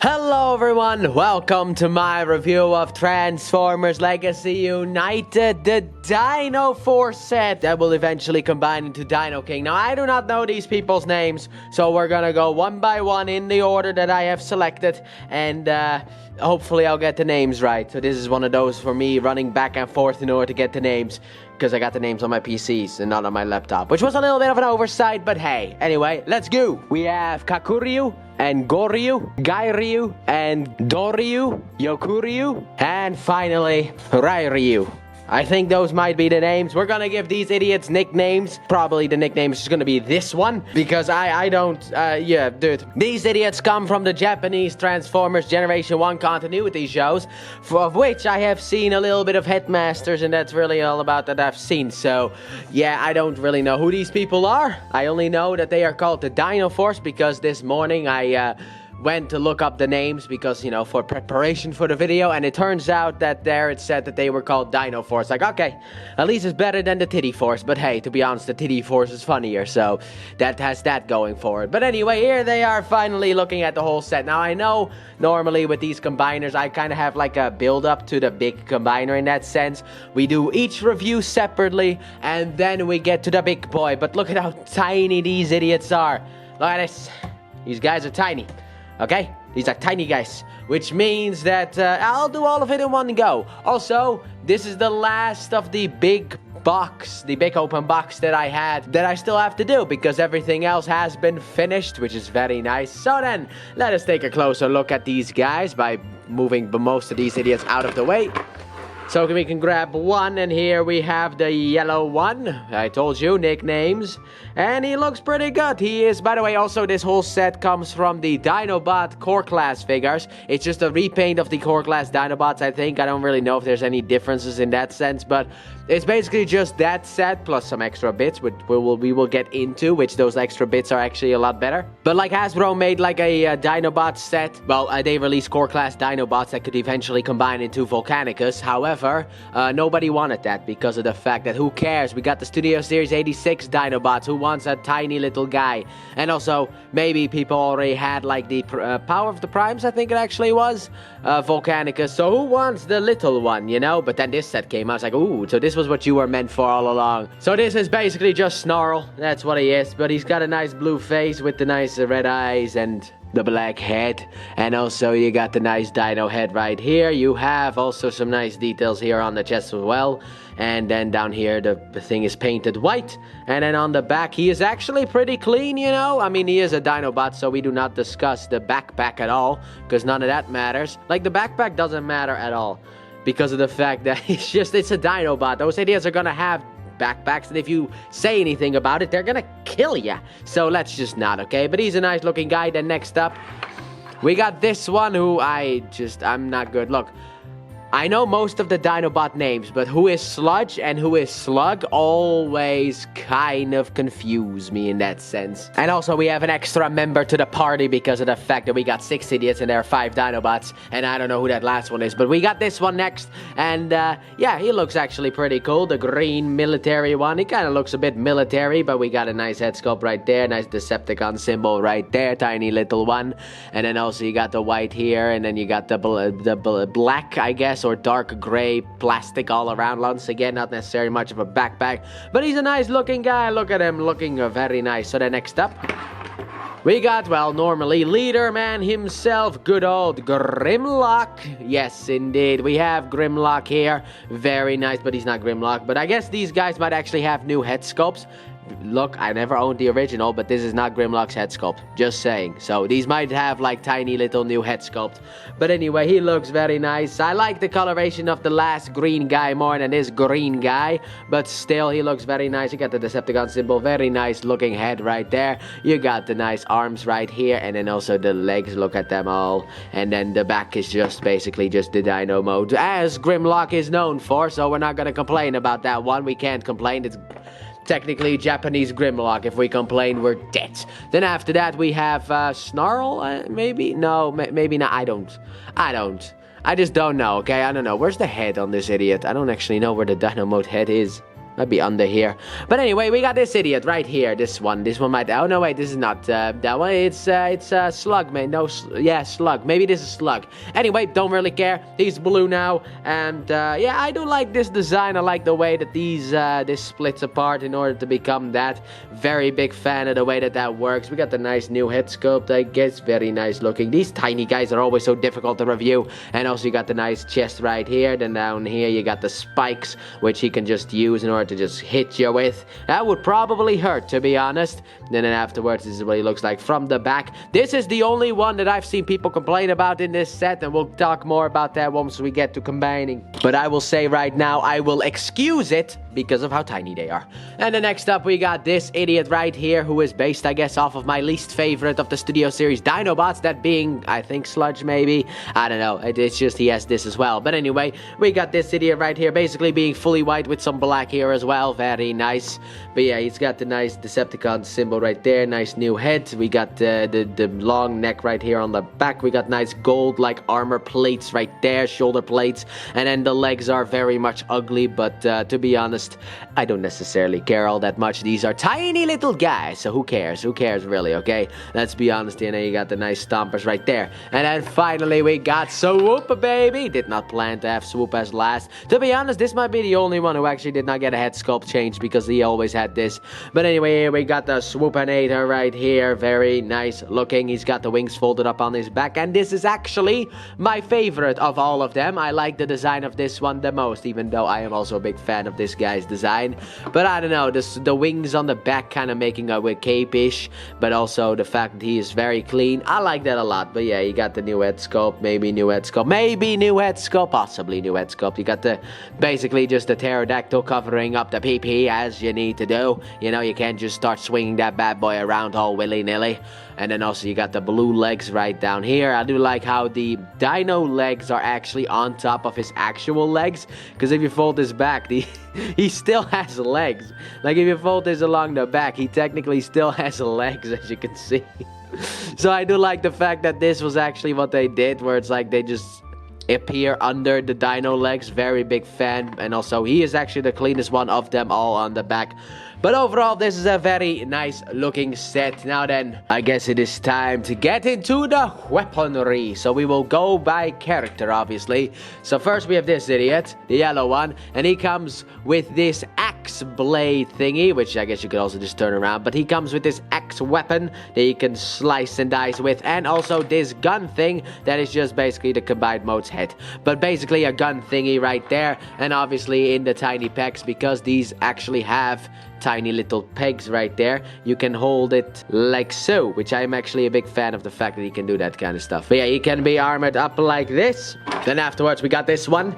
Hello everyone, welcome to my review of Transformers Legacy United, the Dinoforce set that will eventually combine into Dinoking. Now, I do not know these people's names, so we're gonna go one by one in the order that I have selected, and hopefully I'll get the names right. So this is one of those for me running back and forth in order to get the names, because I got the names on my PCs and not on my laptop, which was a little bit of an oversight, but hey. Anyway, let's go. We have Kakuryu and Goryu, Gairyu and Doryu, Yokuryu, and finally Rairyu. I think those might be the names. We're gonna give these idiots nicknames. Probably the nickname is gonna be this one, because I don't, yeah, dude. These idiots come from the Japanese Transformers Generation 1 continuity shows, of which I have seen a little bit of Headmasters, and that's really all about that I've seen. So, yeah, I don't really know who these people are. I only know that they are called the Dinoforce, because this morning I, went to look up the names because, you know, for preparation for the video, and it turns out that there it said that they were called Dinoforce. Like, okay, at least it's better than the Titty Force, but hey, to be honest, the Titty Force is funnier, so that has that going for it. But anyway, here they are finally looking at the whole set. Now, I know normally with these combiners, I kind of have like a build-up to the big combiner in that sense. We do each review separately, and then we get to the big boy, but look at how tiny these idiots are. Look at this. These guys are tiny. Okay, these are tiny guys, which means that I'll do all of it in one go. Also, this is the last of the big box, the big open box that I had, that I still have to do, because everything else has been finished, which is very nice. So then, let us take a closer look at these guys by moving most of these idiots out of the way. So we can grab one, and here we have the yellow one. I told you, nicknames. And he looks pretty good. He is, by the way, also this whole set comes from the Dinobot Core Class figures. It's just a repaint of the Core Class Dinobots, I think. I don't really know if there's any differences in that sense, but it's basically just that set plus some extra bits, which we will get into, which those extra bits are actually a lot better. But like Hasbro made like a Dinobot set, well, they released Core Class Dinobots that could eventually combine into Volcanicus. However, nobody wanted that because of the fact that who cares? We got the Studio Series 86 Dinobots. Who wants a tiny little guy? And also, maybe people already had like the Power of the Primes, I think it actually was, Volcanicus. So who wants the little one, you know? But then this set came out. I was like, ooh, so this was what you were meant for all along. So this is basically just Snarl. That's what he is. But he's got a nice blue face with the nice red eyes and the black head, and also you got the nice dino head right here. You have also some nice details here on the chest as well, and then down here the thing is painted white, and then on the back he is actually pretty clean, you know. I mean, he is a Dinobot, so we do not discuss the backpack at all, because none of that matters. Like, the backpack doesn't matter at all because of the fact that it's a Dinobot. Those idiots are gonna have backpacks, and if you say anything about it, they're gonna kill ya. So let's just not, okay? But he's a nice looking guy. Then next up, we got this one who I'm not good. Look, I know most of the Dinobot names, but who is Sludge and who is Slug always kind of confuse me in that sense. And also we have an extra member to the party because of the fact that we got 6 idiots and there are 5 Dinobots, and I don't know who that last one is, but we got this one next, and yeah, he looks actually pretty cool. The green military one, he kind of looks a bit military, but we got a nice head sculpt right there, nice Decepticon symbol right there, tiny little one, and then also you got the white here, and then you got the black, I guess, or dark gray plastic all around. Once again, not necessarily much of a backpack, but he's a nice looking guy. Look at him looking very nice. So then next up, we got, well, normally Leader Man himself, good old Grimlock. Yes, indeed, we have Grimlock here. Very nice, but he's not Grimlock. But I guess these guys might actually have new head sculpts. Look, I never owned the original, but this is not Grimlock's head sculpt. Just saying. So these might have like tiny little new head sculpt. But anyway, he looks very nice. I like the coloration of the last green guy more than this green guy. But still, he looks very nice. You got the Decepticon symbol. Very nice looking head right there. You got the nice arms right here. And then also the legs. Look at them all. And then the back is just basically just the dino mode, as Grimlock is known for. So we're not going to complain about that one. We can't complain. It's technically Japanese Grimlock. If we complain, we're dead. Then after that, we have Snarl, maybe? No, maybe not. I don't. I just don't know, okay? I don't know. Where's the head on this idiot? I don't actually know where the Dino Mode head is. Might be under here. But anyway, we got this idiot right here. This one might... Oh, no, wait, this is not that one. It's Slug, man. No, yeah, Slug. Maybe this is Slug. Anyway, don't really care. He's blue now. And, yeah, I do like this design. I like the way that this splits apart in order to become that. Very big fan of the way that works. We got the nice new head sculpt, I guess. Very nice looking. These tiny guys are always so difficult to review. And also, you got the nice chest right here. Then down here, you got the spikes, which he can just use in order to just hit you with. That would probably hurt, to be honest. And then afterwards, this is what he looks like from the back. This is the only one that I've seen people complain about in this set, and we'll talk more about that once we get to combining. But I will say right now, I will excuse it because of how tiny they are. And then next up, we got this idiot right here, who is based, I guess, off of my least favorite of the Studio Series Dinobots, that being, I think, Sludge, maybe? I don't know. It's just he has this as well. But anyway, we got this idiot right here, basically being fully white with some black here as well. Very nice. But yeah, he's got the nice Decepticon symbol right there. Nice new head. We got the long neck right here on the back. We got nice gold-like armor plates right there, shoulder plates. And then the legs are very much ugly, but to be honest, I don't necessarily care all that much. These are tiny little guys, so who cares? Who cares, really, okay? Let's be honest, and then you got the nice stompers right there. And then finally, we got Swoop, baby. Did not plan to have Swoop as last. To be honest, this might be the only one who actually did not get a head sculpt change, because he always had this. But anyway, here we got the Swoopinator right here. Very nice looking. He's got the wings folded up on his back, and this is actually my favorite of all of them. I like the design of this one the most, even though I am also a big fan of this guy's design. But I don't know, the wings on the back kind of making a cape-ish, but also the fact that he is very clean. I like that a lot. But yeah, you got the new head sculpt, maybe new head sculpt, maybe new head sculpt, possibly new head sculpt. You got the basically just the pterodactyl covering up the PP as you need to do. You know, you can't just start swinging that bad boy around all willy-nilly. And then also you got the blue legs right down here. I do like how the dino legs are actually on top of his actual legs, because if you fold his back, he still has legs. Like if you fold this along the back, he technically still has legs, as you can see. So I do like the fact that this was actually what they did, where it's like they just appear under the dino legs. Very big fan. And also he is actually the cleanest one of them all on the back. But overall, this is a very nice looking set. Now then, I guess it is time to get into the weaponry. So we will go by character, obviously. So first we have this idiot, the yellow one. And he comes with this axe blade thingy, which I guess you could also just turn around. But he comes with this axe weapon that you can slice and dice with. And also this gun thing that is just basically the combined mode's head. But basically a gun thingy right there. And obviously in the tiny pegs, because these actually have tiny little pegs right there, you can hold it like so, which I'm actually a big fan of the fact that you can do that kind of stuff. But yeah, you can be armored up like this. Then afterwards we got this one,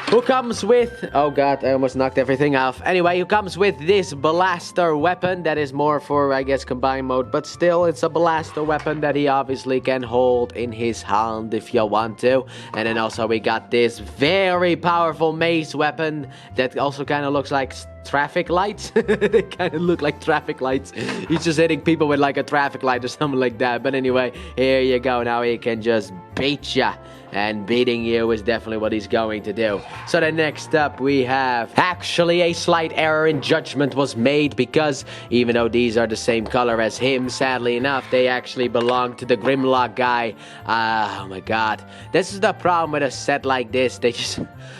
who comes with, oh god, I almost knocked everything off. Anyway, who comes with this blaster weapon that is more for, I guess, combined mode, but still it's a blaster weapon that he obviously can hold in his hand if you want to. And then also we got this very powerful mace weapon that also kind of looks like traffic lights. They kind of look like traffic lights. He's just hitting people with like a traffic light or something like that. But anyway, here you go. Now he can just beat ya. And beating you is definitely what he's going to do. So then next up we have, actually a slight error in judgment was made, because even though these are the same color as him, sadly enough, they actually belong to the Grimlock guy. Oh my god. This is the problem with a set like this. They just,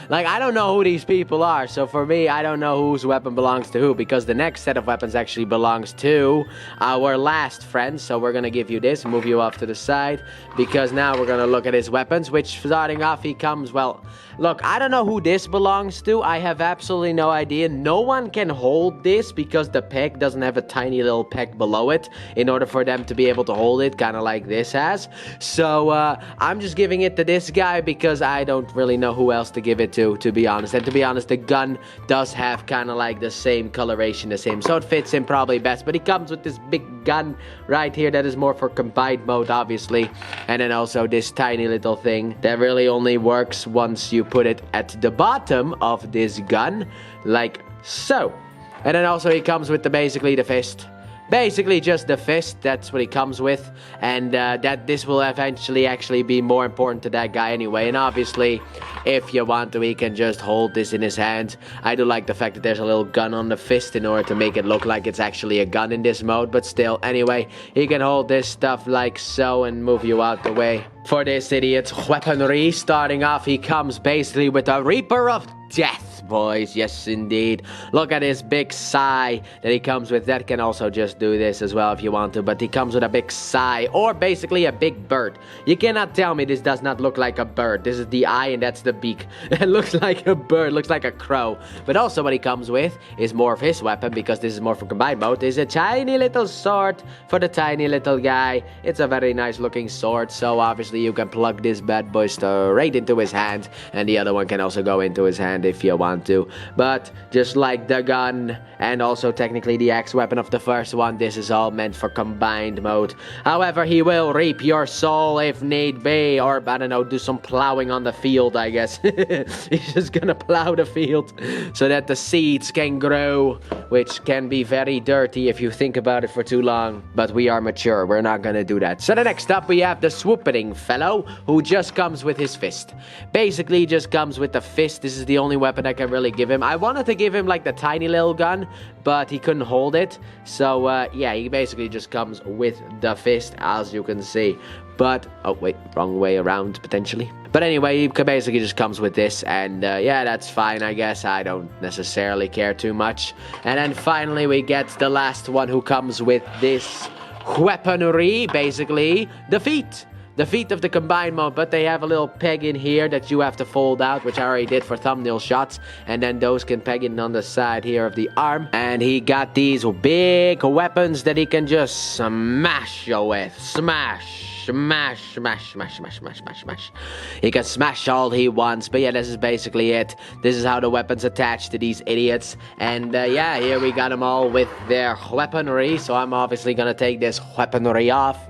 like, I don't know who these people are. So for me, I don't know whose weapon belongs to who, because the next set of weapons actually belongs to our last friend. So we're gonna give you this, move you off to the side, because now we're gonna look at his weapons, which starting off, he comes, well, look, I don't know who this belongs to. I have absolutely no idea. No one can hold this because the peg doesn't have a tiny little peg below it in order for them to be able to hold it, kind of like this has. So I'm just giving it to this guy because I don't really know who else to give it to be honest. And to be honest, the gun does have kind of like the same coloration as him, so it fits him probably best. But he comes with this big gun right here that is more for combined mode, obviously. And then also this tiny little thing that really only works once you put it at the bottom of this gun, like so. And then also he comes with basically the fist. basically just the fist. That's what he comes with, and that this will eventually actually be more important to that guy anyway. And obviously, if you want to, he can just hold this in his hand. I do like the fact that there's a little gun on the fist in order to make it look like it's actually a gun in this mode, but still, anyway, he can hold this stuff like so and move you out the way. For this idiot's weaponry, starting off, he comes basically with a Reaper of Death, boys. Yes, indeed. Look at his big sigh that he comes with. That can also just do this as well if you want to, but he comes with a big sigh, or basically a big bird. You cannot tell me this does not look like a bird. This is the eye and that's the beak. It looks like a bird, looks like a crow. But also what he comes with is more of his weapon, because this is more for combined mode, is a tiny little sword for the tiny little guy. It's a very nice looking sword, so obviously you can plug this bad boy straight into his hand, and the other one can also go into his hand if you want to. But just like the gun and also technically the axe weapon of the first one, this is all meant for combined mode. However, he will reap your soul if need be, or I don't know, do some plowing on the field, I guess. He's just gonna plow the field so that the seeds can grow, which can be very dirty if you think about it for too long. But we are mature, we're not gonna do that. So the next up we have the swooping fellow, who just comes with his fist. Basically just comes with the fist. This is the only weapon I can really give him. I wanted to give him like the tiny little gun, but he couldn't hold it. So yeah, he basically just comes with the fist, as you can see. But, oh wait, wrong way around potentially. But anyway, he basically just comes with this, and yeah, that's fine, I guess. I don't necessarily care too much. And then finally we get the last one, who comes with this weaponry, basically the feet. The feet of the combined mode, but they have a little peg in here that you have to fold out, which I already did for thumbnail shots, and then those can peg in on the side here of the arm. And he got these big weapons that he can just smash you with. Smash, smash, smash, smash, smash, smash, smash, smash. He can smash all he wants, but yeah, this is basically it. This is how the weapons attach to these idiots. And yeah, here we got them all with their weaponry, so I'm obviously gonna take this weaponry off.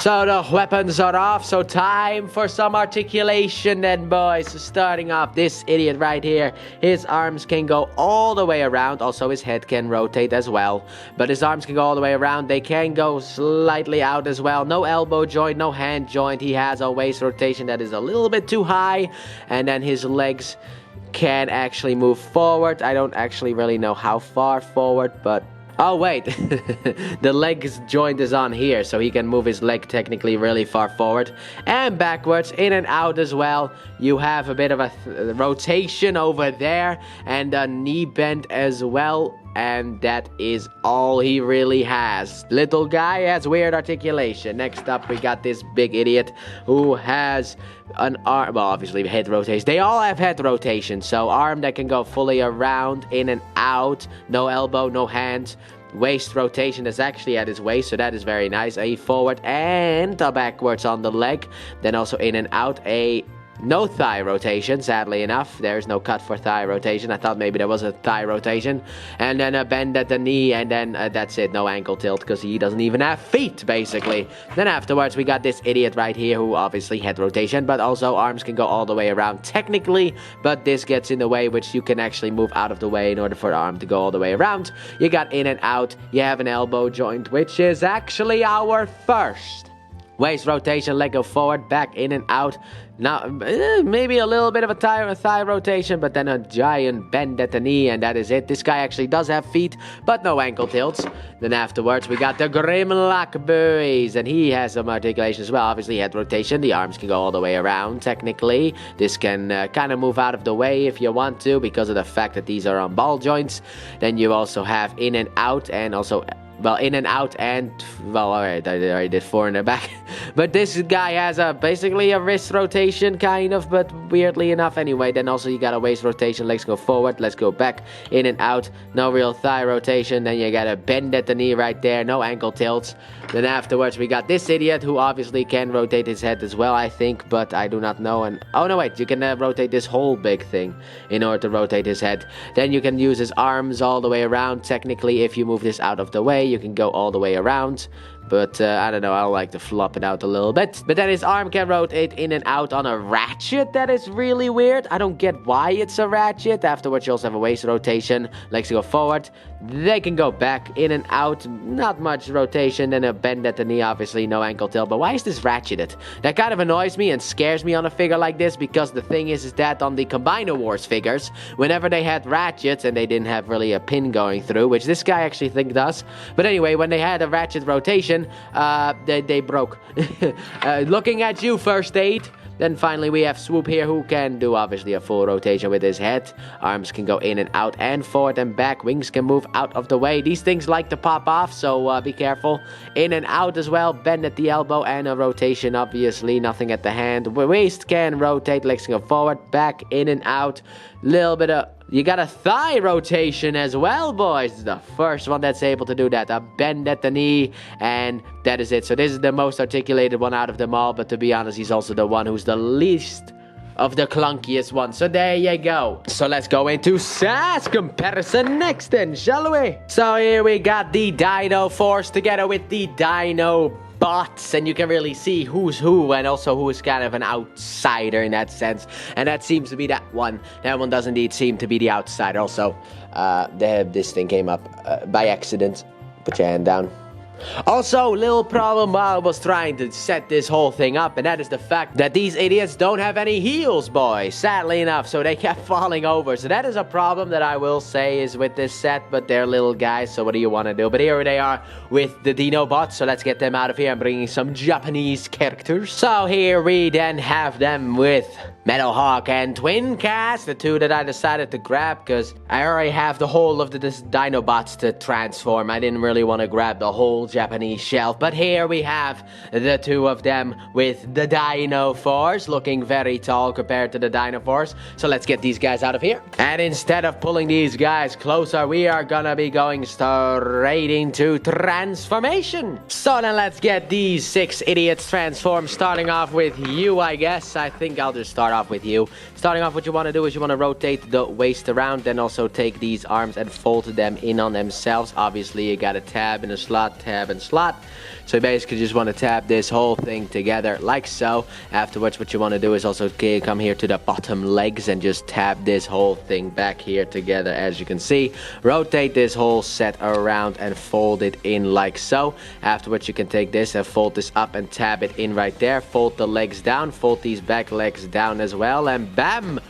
So the weapons are off, so time for some articulation then, boys. So starting off, this idiot right here, his arms can go all the way around. Also, his head can rotate as well. But his arms can go all the way around. They can go slightly out as well. No elbow joint, no hand joint. He has a waist rotation that is a little bit too high. And then his legs can actually move forward. I don't actually really know how far forward, but... oh wait, the legs joint is on here, so he can move his leg technically really far forward and backwards, in and out as well. You have a bit of a rotation over there and a knee bend as well, and that is all he really has. Little guy has weird articulation. Next up we got this big idiot who has an arm, well obviously head rotation. They all have head rotation, so arm that can go fully around, in and out, no elbow, no hands. Waist rotation is actually at his waist, so that is very nice. A forward and a backwards on the leg, then also in and out. A no thigh rotation, sadly enough. There's no cut for thigh rotation. I thought maybe there was a thigh rotation. And then a bend at the knee, and then that's it. No ankle tilt, because he doesn't even have feet, basically. Then afterwards, we got this idiot right here, who obviously head rotation, but also arms can go all the way around, technically. But this gets in the way, which you can actually move out of the way in order for the arm to go all the way around. You got in and out. You have an elbow joint, which is actually our first. Waist rotation, leg go forward, back, in and out. Now, maybe a little bit of a thigh rotation, but then a giant bend at the knee, and that is it. This guy actually does have feet, but no ankle tilts. Then afterwards, we got the Grimlock buoys, and he has some articulation as well. Obviously, head rotation. The arms can go all the way around, technically. This can kind of move out of the way if you want to, because of the fact that these are on ball joints. Then you also have in and out, and also... well, in and out, and, well, alright, I already did 4 in the back. But this guy has basically a wrist rotation, kind of, but weirdly enough anyway. Then also you got a waist rotation, legs go forward, let's go back, in and out. No real thigh rotation. Then you got a bend at the knee right there, no ankle tilts. Then afterwards we got this idiot, who obviously can rotate his head as well, I think, but I do not know. And oh no, wait, you can rotate this whole big thing in order to rotate his head. Then you can use his arms all the way around. Technically, if you move this out of the way, you can go all the way around. But I don't know, I like to flop it out a little bit. But then his arm can rotate in and out on a ratchet. That is really weird. I don't get why it's a ratchet. Afterwards, you also have a waist rotation. Legs to go forward. They can go back, in and out. Not much rotation. Then a bend at the knee, obviously. No ankle tilt. But why is this ratcheted? That kind of annoys me and scares me on a figure like this. Because the thing is that on the Dinoforce figures, whenever they had ratchets and they didn't have really a pin going through, which this guy actually think does. But anyway, when they had a ratchet rotation, they broke. Looking at you, First Aid. Then finally we have Swoop here, who can do obviously a full rotation with his head. Arms can go in and out and forward and back. Wings can move out of the way. These things like to pop off, so be careful. In and out as well. Bend at the elbow and a rotation, obviously. Nothing at the hand. Waist can rotate. Legs can go forward, back, in and out. Little bit of... You got a thigh rotation as well, boys. The first one that's able to do that. A bend at the knee, and that is it. So this is the most articulated one out of them all. But to be honest, he's also the one who's the least of the clunkiest one. So there you go. So let's go into size comparison next then, shall we? So here we got the Dinoforce together with the Dino bots, and you can really see who's who and also who is kind of an outsider in that sense, and that seems to be that one. That one does indeed seem to be the outsider. Also, this thing came up by accident. Put your hand down. Also, little problem while I was trying to set this whole thing up, and that is the fact that these idiots don't have any heels, boys. Sadly enough, so they kept falling over. So that is a problem that I will say is with this set, but they're little guys, so what do you want to do? But here they are with the Dino bots, so let's get them out of here. I'm bringing some Japanese characters. So here we then have them with Metal Hawk and Twin Cast, the two that I decided to grab because I already have the whole of this Dinobots to transform. I didn't really want to grab the whole Japanese shelf, but here we have the two of them with the Dinoforce, looking very tall compared to the Dinoforce. So let's get these guys out of here. And instead of pulling these guys closer, we are gonna be going straight into transformation. So then let's get these 6 idiots transformed, starting off with you, I guess. I think I'll just start off with you. Starting off, what you want to do is you want to rotate the waist around, then also take these arms and fold them in on themselves. Obviously, you got a tab in a slot, tab and slot. So you basically just want to tap this whole thing together like so. Afterwards, what you want to do is also come here to the bottom legs and just tap this whole thing back here together, as you can see. Rotate this whole set around and fold it in like so. Afterwards, you can take this and fold this up and tab it in right there. Fold the legs down, fold these back legs down as well, and bam!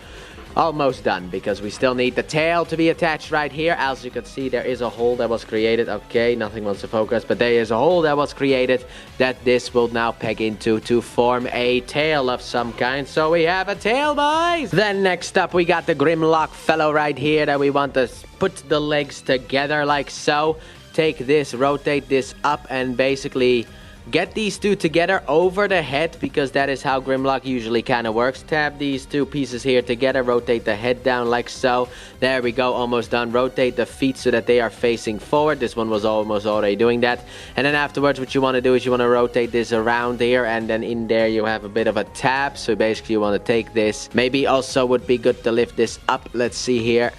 Almost done, because we still need the tail to be attached right here. As you can see, there is a hole that was created. Okay, nothing wants to focus, but there is a hole that was created that this will now peg into to form a tail of some kind. So we have a tail, boys! Then next up, we got the Grimlock fellow right here that we want to put the legs together like so. Take this, rotate this up, and basically get these two together over the head, because that is how Grimlock usually kind of works. Tap these two pieces here together, rotate the head down like so. There we go, almost done. Rotate the feet so that they are facing forward. This one was almost already doing that. And then afterwards, what you want to do is you want to rotate this around here, and then in there you have a bit of a tap. So basically you want to take this. Maybe also would be good to lift this up. Let's see here.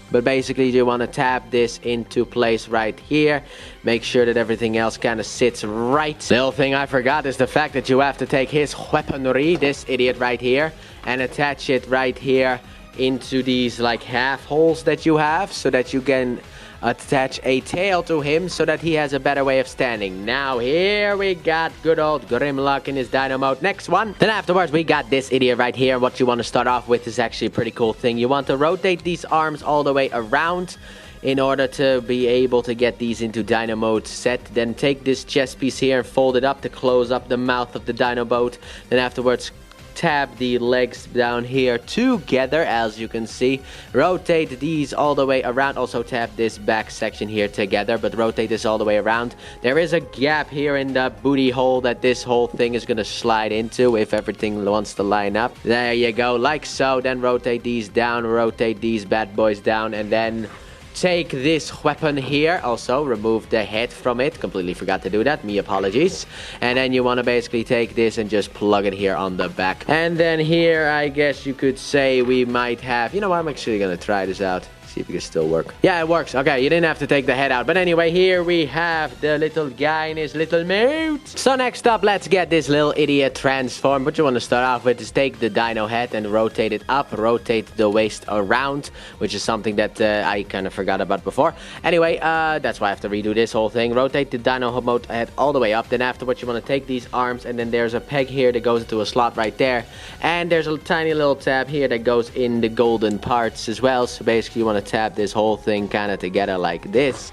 But basically you want to tap this into place right here. Make sure that everything else kind of sits right. The little thing I forgot is the fact that you have to take his weaponry, this idiot right here, and attach it right here into these like half holes that you have, so that you can attach a tail to him so that he has a better way of standing. Now here we got good old Grimlock in his Dino mode. Next one. Then afterwards we got this idiot right here. What you want to start off with is actually a pretty cool thing. You want to rotate these arms all the way around in order to be able to get these into Dino mode set. Then take this chest piece here and fold it up to close up the mouth of the Dino boat. Then afterwards tap the legs down here together, as you can see. Rotate these all the way around. Also tap this back section here together, but rotate this all the way around. There is a gap here in the booty hole that this whole thing is going to slide into if everything wants to line up. There you go, like so. Then rotate these down, rotate these bad boys down, and then take this weapon here. Also remove the head from it. Completely forgot to do that. Me apologies. And then you want to basically take this and just plug it here on the back. And then here, I guess you could say we might have... You know what? I'm actually going to try this out. see if it can still work. Yeah, it works. Okay, you didn't have to take the head out. But anyway, here we have the little guy in his little mouth. So next up, let's get this little idiot transformed. What you want to start off with is take the dino head and rotate it up, rotate the waist around, which is something that I kind of forgot about before. Anyway, that's why I have to redo this whole thing. Rotate the dino mode head all the way up. Then afterwards, you want to take these arms, and then there's a peg here that goes into a slot right there. And there's a tiny little tab here that goes in the golden parts as well. So basically, you want to tap this whole thing kind of together like this.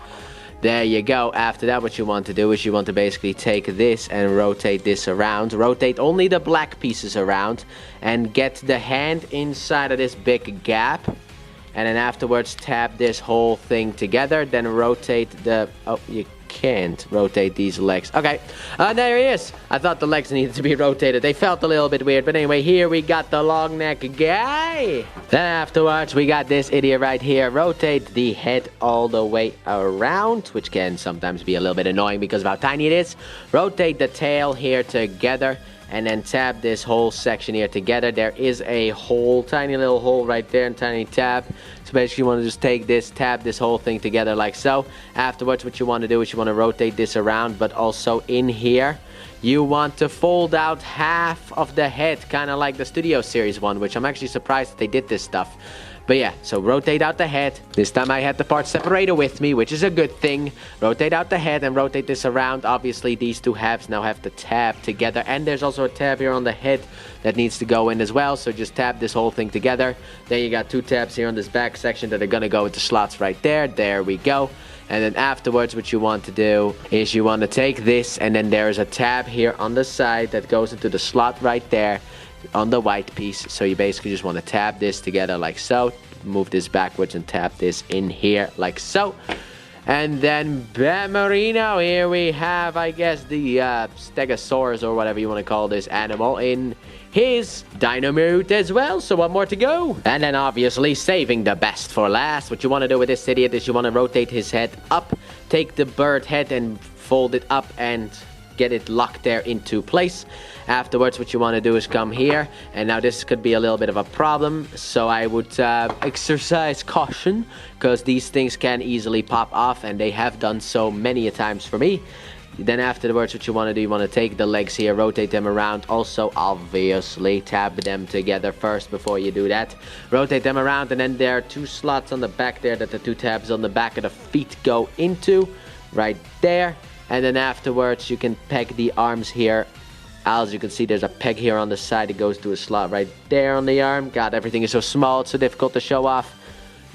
There you go. After that, what you want to do is you want to basically take this and rotate this around. Rotate only the black pieces around and get the hand inside of this big gap. And then afterwards, tap this whole thing together. Then rotate the... Oh, you can't rotate these legs. Okay, there he is. I thought the legs needed to be rotated. They felt a little bit weird. But anyway, here we got the long neck guy. Then afterwards, we got this idiot right here. Rotate the head all the way around, which can sometimes be a little bit annoying because of how tiny it is. Rotate the tail here together. And then tap this whole section here together. There is a hole, tiny little hole right there, and tiny tab. So basically you want to just take this, tap this whole thing together like so. Afterwards, what you want to do is you want to rotate this around, but also in here, you want to fold out half of the head, kind of like the Studio Series one, which I'm actually surprised that they did this stuff. But yeah, so rotate out the head. This time I had the part separated with me, which is a good thing. Rotate out the head and rotate this around. Obviously, these two halves now have to tab together. And there's also a tab here on the head that needs to go in as well. So just tap this whole thing together. Then you got two tabs here on this back section that are going to go into slots right there. There we go. And then afterwards, what you want to do is you want to take this, and then there's a tab here on the side that goes into the slot right there on the white piece. So you basically just want to tap this together like so. Move this backwards and tap this in here like so. And then Bammarino, here we have, I guess, the Stegosaurus or whatever you want to call this animal in his dino mode as well. So one more to go. And then obviously saving the best for last. What you want to do with this idiot is you want to rotate his head up, take the bird head and fold it up and get it locked there into place. Afterwards, what you want to do is come here, and now this could be a little bit of a problem, so I would exercise caution, because these things can easily pop off, and they have done so many a times for me. Then afterwards, what you want to do, you want to take the legs here, rotate them around. Also, obviously, tap them together first before you do that. Rotate them around, and then there are two slots on the back there that the two tabs on the back of the feet go into, right there. And then afterwards, you can peg the arms here. As you can see, there's a peg here on the side. It goes to a slot right there on the arm. God, everything is so small. It's so difficult to show off.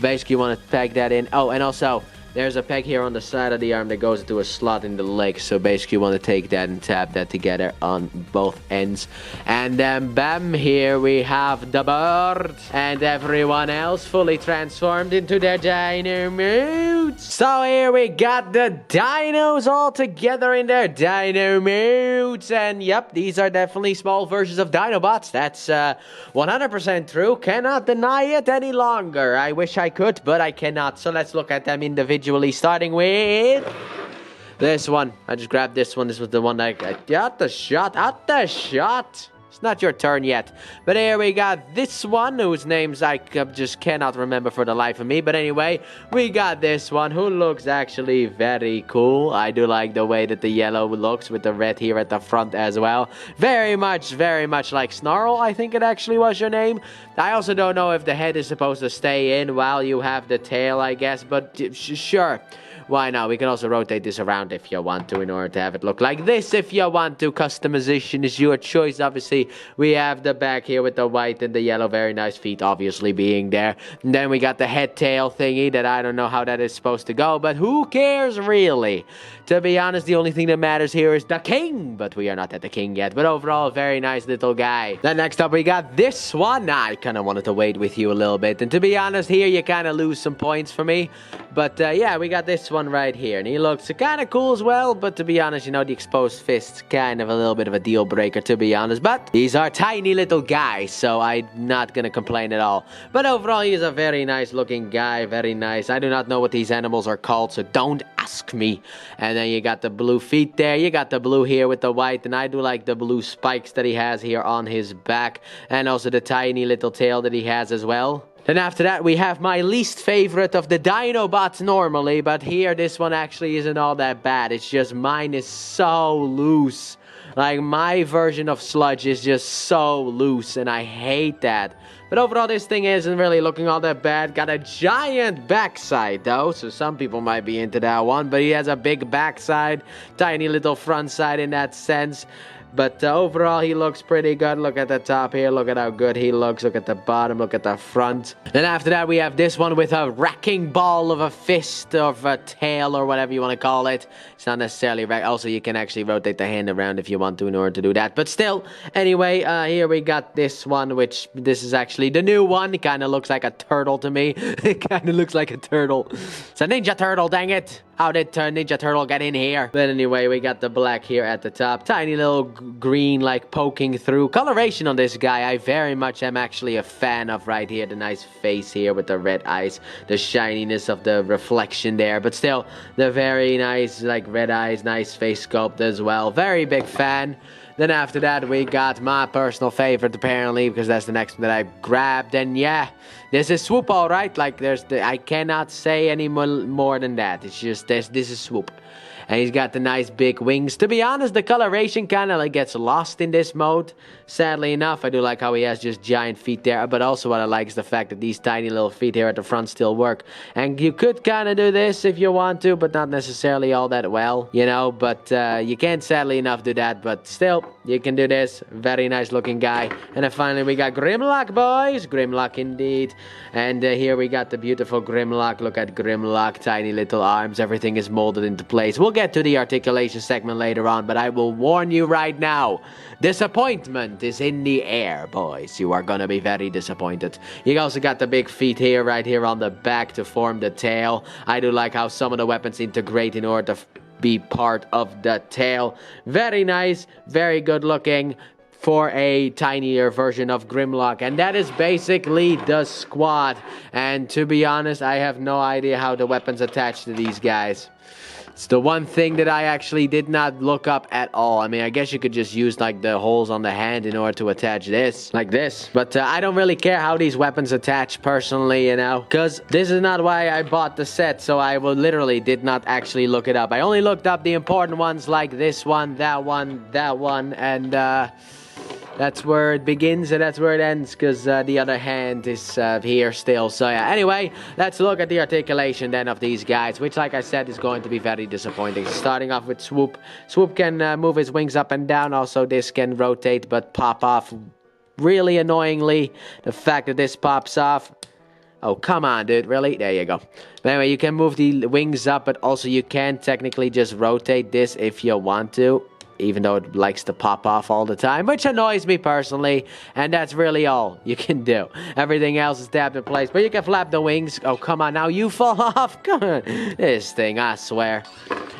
Basically, you want to peg that in. Oh, and also, there's a peg here on the side of the arm that goes into a slot in the leg. So basically, you want to take that and tap that together on both ends. And then, bam, here we have the bird. And everyone else fully transformed into their dino modes. So here we got the dinos all together in their dino modes. And yep, these are definitely small versions of Dinobots. That's 100% true. Cannot deny it any longer. I wish I could, but I cannot. So let's look at them individually, starting with this one. I just grabbed this one. This was the one that I got the shot. Out the shot. It's not your turn yet. But here we got this one, whose names I just cannot remember for the life of me. But anyway, we got this one, who looks actually very cool. I do like the way that the yellow looks with the red here at the front as well. Very much like Snarl, I think it actually was your name. I also don't know if the head is supposed to stay in while you have the tail, I guess. But sure. Why not? We can also rotate this around if you want to in order to have it look like this if you want to. Customization is your choice. Obviously, we have the back here with the white and the yellow. Very nice feet obviously being there. And then we got the head tail thingy that I don't know how that is supposed to go, but who cares really? To be honest, the only thing that matters here is the king, but we are not at the king yet. But overall, very nice little guy. Then next up, we got this one. I kind of wanted to wait with you a little bit. And to be honest, here you kind of lose some points for me. But yeah, we got this one right here. And he looks kind of cool as well. But to be honest, you know, the exposed fist's kind of a little bit of a deal breaker, to be honest. But these are tiny little guys, so I'm not going to complain at all. But overall, he's a very nice looking guy. Very nice. I do not know what these animals are called, so don't ask me. And then you got the blue feet there. You got the blue here with the white. And I do like the blue spikes that he has here on his back. And also the tiny little tail that he has as well. Then after that, we have my least favorite of the Dinobots normally, but here this one actually isn't all that bad. It's just mine is so loose. Like, my version of Sludge is just so loose, and I hate that. But overall, this thing isn't really looking all that bad. Got a giant backside, though, so some people might be into that one. But he has a big backside, tiny little front side in that sense. But overall, he looks pretty good. Look at the top here. Look at how good he looks. Look at the bottom. Look at the front. Then after that, we have this one with a wrecking ball of a fist of a tail or whatever you want to call it. It's not necessarily right. Also, you can actually rotate the hand around if you want to in order to do that. But still, anyway, here we got this one, which this is actually the new one. It kind of looks like a turtle to me. It kind of looks like a turtle. It's a Ninja Turtle, dang it. How did Ninja Turtle get in here? But anyway, we got the black here at the top. Tiny little green, like, poking through. Coloration on this guy, I very much am actually a fan of right here. The nice face here with the red eyes. The shininess of the reflection there. But still, the very nice, like, red eyes. Nice face sculpt as well. Very big fan. Then after that, we got my personal favorite, apparently, because that's the next one that I grabbed. And yeah, this is Swoop, all right. Like, I cannot say any more than that. It's just this is Swoop. And he's got the nice big wings. To be honest, the coloration kind of like gets lost in this mode. Sadly enough, I do like how he has just giant feet there. But also what I like is the fact that these tiny little feet here at the front still work. And you could kind of do this if you want to, but not necessarily all that well, you know. But you can't sadly enough do that. But still, you can do this. Very nice looking guy. And then finally we got Grimlock, boys. Grimlock indeed. And here we got the beautiful Grimlock. Look at Grimlock. Tiny little arms. Everything is molded into place. We'll get to the articulation segment later on, but I will warn you right now. Disappointment is in the air, boys. You are gonna be very disappointed. You also got the big feet here, right here on the back to form the tail. I do like how some of the weapons integrate in order to be part of the tail. Very nice, very good looking for a tinier version of Grimlock. And that is basically the squad. And to be honest, I have no idea how the weapons attach to these guys. It's the one thing that I actually did not look up at all. I mean, I guess you could just use like the holes on the hand in order to attach this, like this. But I don't really care how these weapons attach personally, you know, because this is not why I bought the set. So I literally did not actually look it up. I only looked up the important ones like this one, that one, and that's where it begins and that's where it ends, because the other hand is here still. So yeah, anyway, let's look at the articulation then of these guys, which like I said is going to be very disappointing. Starting off with Swoop. Swoop can move his wings up and down. Also this can rotate but pop off really annoyingly. The fact that this pops off. Oh, come on, dude. Really? There you go. But anyway, you can move the wings up, but also you can technically just rotate this if you want to, even though it likes to pop off all the time, which annoys me personally, and that's really all you can do. Everything else is tapped in place, but you can flap the wings. Oh, come on, now you fall off. Come on. This thing, I swear.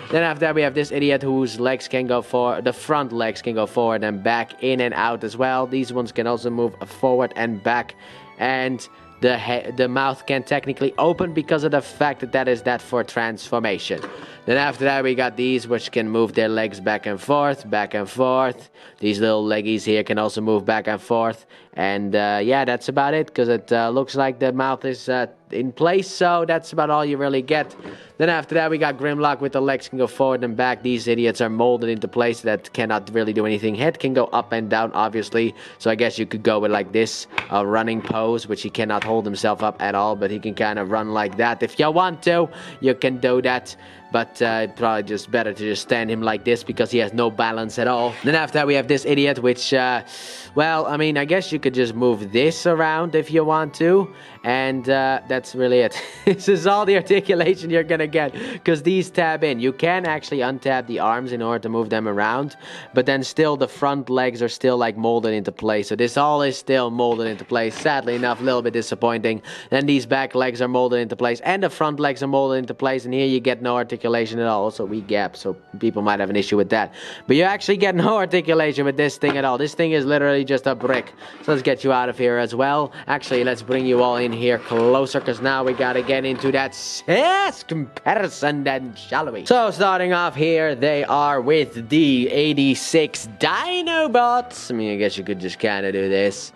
Then after that, we have this idiot whose legs can go forward. The front legs can go forward and back, in and out as well. These ones can also move forward and back, and the mouth can technically open because of the fact that is that for transformation. Then after that, we got these which can move their legs back and forth, back and forth. These little leggies here can also move back and forth. And yeah, that's about it, because it looks like the mouth is in place, so that's about all you really get. Then after that, we got Grimlock with the legs can go forward and back. These idiots are molded into place that cannot really do anything. Head can go up and down, obviously, so I guess you could go with like this, a running pose, which he cannot hold himself up at all, but he can kind of run like that. If you want to, you can do that. But probably just better to just stand him like this because he has no balance at all. Then after that, we have this idiot, which, well, I mean, I guess you could just move this around if you want to. And that's really it. This is all the articulation you're gonna get, because these tab in. You can actually untap the arms in order to move them around, but then still the front legs are still like molded into place. So this all is still molded into place. Sadly enough, a little bit disappointing. Then these back legs are molded into place, and the front legs are molded into place, and here you get no articulation at all. Also weak gap, so people might have an issue with that. But you actually get no articulation with this thing at all. This thing is literally just a brick. So let's get you out of here as well. Actually, let's bring you all in here closer, because now we gotta get into that SIS comparison then, shall we? So starting off here, they are with the 86 Dinobots. I mean, I guess you could just kind of do this.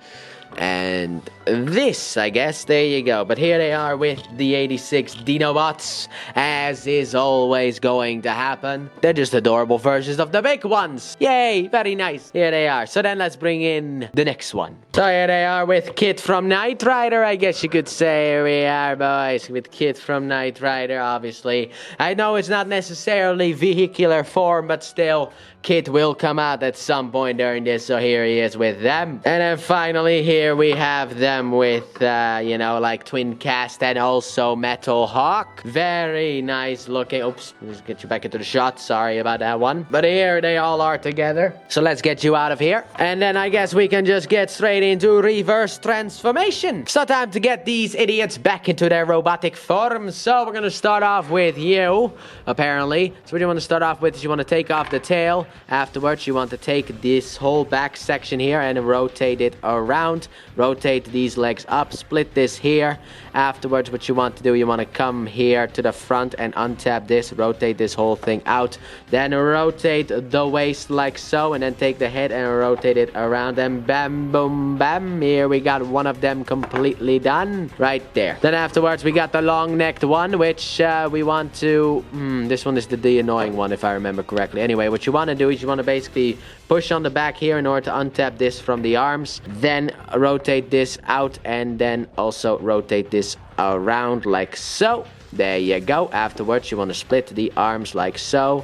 and this, I guess. There you go. But here they are with the 86 Dinobots, as is always going to happen. They're just adorable versions of the big ones. Yay, very nice. Here they are. So then let's bring in the next one. So here they are with Kit from Knight Rider, I guess you could say. Here we are, boys, with Kit from Knight Rider, obviously. I know it's not necessarily vehicular form, but still, Kit will come out at some point during this, so here he is with them. And then finally, here we have them with, you know, like Twin Cast and also Metal Hawk. Very nice looking. Oops, let's get you back into the shot. Sorry about that one. But here they all are together. So let's get you out of here. And then I guess we can just get straight into reverse transformation. So time to get these idiots back into their robotic form. So we're going to start off with you, apparently. So what you want to start off with is you want to take off the tail. Afterwards, you want to take this whole back section here and rotate it around. Rotate these legs up, split this here. Afterwards, what you want to do, you want to come here to the front and untap this, rotate this whole thing out. Then rotate the waist like so, and then take the head and rotate it around, and bam, boom, bam. Here we got one of them completely done right there. Then afterwards, we got the long-necked one, which we want to... this one is the annoying one, if I remember correctly. Anyway, what you want to do is you want to basically push on the back here in order to untap this from the arms. Then rotate this out, and then also rotate this around like so. There you go. Afterwards, you want to split the arms like so